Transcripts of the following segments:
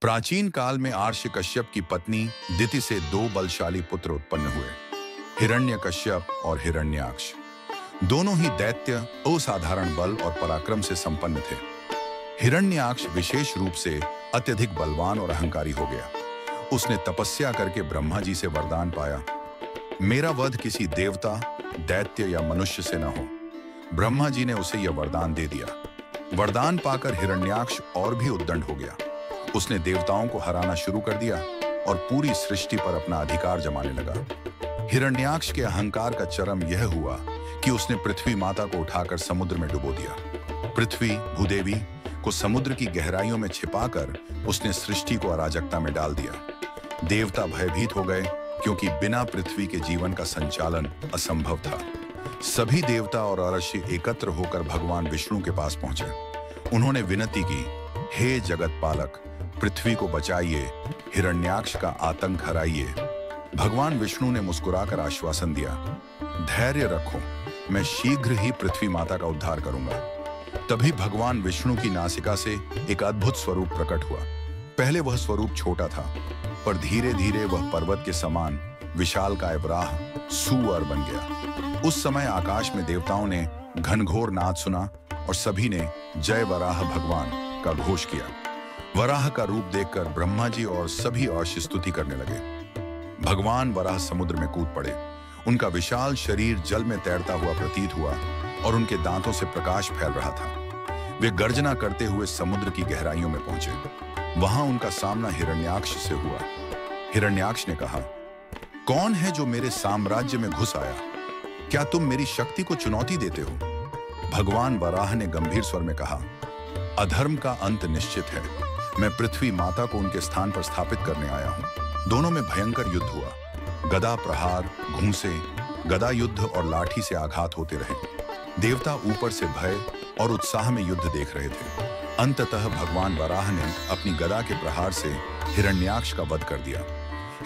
प्राचीन काल में आर्ष कश्यप की पत्नी दिति से दो बलशाली पुत्र उत्पन्न हुए, हिरण्यकश्यप और हिरण्याक्ष। दोनों ही दैत्य असाधारण बल और पराक्रम से संपन्न थे। हिरण्याक्ष विशेष रूप से अत्यधिक बलवान और अहंकारी हो गया। उसने तपस्या करके ब्रह्मा जी से वरदान पाया, मेरा वध किसी देवता, दैत्य या मनुष्य से न हो। ब्रह्मा जी ने उसे यह वरदान दे दिया। वरदान पाकर हिरण्याक्ष और भी उद्दंड हो गया। उसने देवताओं को हराना शुरू कर दिया और पूरी सृष्टि पर अपना अधिकार जमाने लगा। हिरण्याक्ष के अहंकार का चरम यह हुआ कि उसने पृथ्वी माता को उठाकर समुद्र में डुबो दिया। पृथ्वी भूदेवी को समुद्र की गहराइयों में छिपाकर उसने सृष्टि को अराजकता में डाल दिया। देवता भयभीत हो गए क्योंकि बिना पृथ्वी के जीवन का संचालन असंभव था। सभी देवता और अर्षि एकत्र होकर भगवान विष्णु के पास पहुंचे। उन्होंने विनती की, हे जगत पालक, पृथ्वी को बचाइए, हिरण्याक्ष का आतंक हराइए। भगवान विष्णु ने मुस्कुराकर आश्वासन दिया, धैर्य रखो, मैं शीघ्र ही पृथ्वी माता का उद्धार करूंगा। तभी भगवान विष्णु की नासिका से एक अद्भुत स्वरूप प्रकट हुआ। पहले वह स्वरूप छोटा था, पर धीरे धीरे वह पर्वत के समान विशालकाय वराह सुअर बन गया। उस समय आकाश में देवताओं ने घनघोर नाद सुना और सभी ने जय वराह भगवान का घोष किया। वराह का रूप देखकर ब्रह्मा जी और सभी अर्षि स्तुति करने लगे। भगवान वराह समुद्र में कूद पड़े। उनका विशाल शरीर जल में तैरता हुआ प्रतीत हुआ और उनके दांतों से प्रकाश फैल रहा था। वे गर्जना करते हुए समुद्र की गहराइयों में पहुंचे। वहां उनका सामना हिरण्याक्ष से हुआ। हिरण्याक्ष ने कहा, कौन है जो मेरे साम्राज्य में घुस आया? क्या तुम मेरी शक्ति को चुनौती देते हो? भगवान वराह ने गंभीर स्वर में कहा, अधर्म का अंत निश्चित है। मैं पृथ्वी माता को उनके स्थान पर स्थापित करने आया हूं। दोनों में भयंकर युद्ध हुआ। गदा प्रहार, घूंसे, गदा युद्ध और लाठी से आघात होते रहे। देवता ऊपर से भय और उत्साह में युद्ध देख रहे थे। अंततः भगवान वराह ने अपनी गदा के प्रहार से हिरण्याक्ष का वध कर दिया।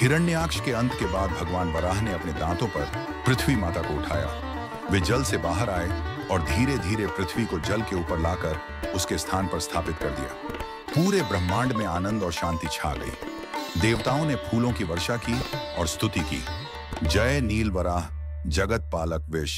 हिरण्याक्ष के अंत के बाद भगवान वराह ने अपने दांतों पर पृथ्वी माता को उठाया। वे जल से बाहर आए और धीरे धीरे पृथ्वी को जल के ऊपर लाकर उसके स्थान पर स्थापित कर दिया। पूरे ब्रह्मांड में आनंद और शांति छा गई। देवताओं ने फूलों की वर्षा की और स्तुति की, जय नील वराह जगत पालक विष।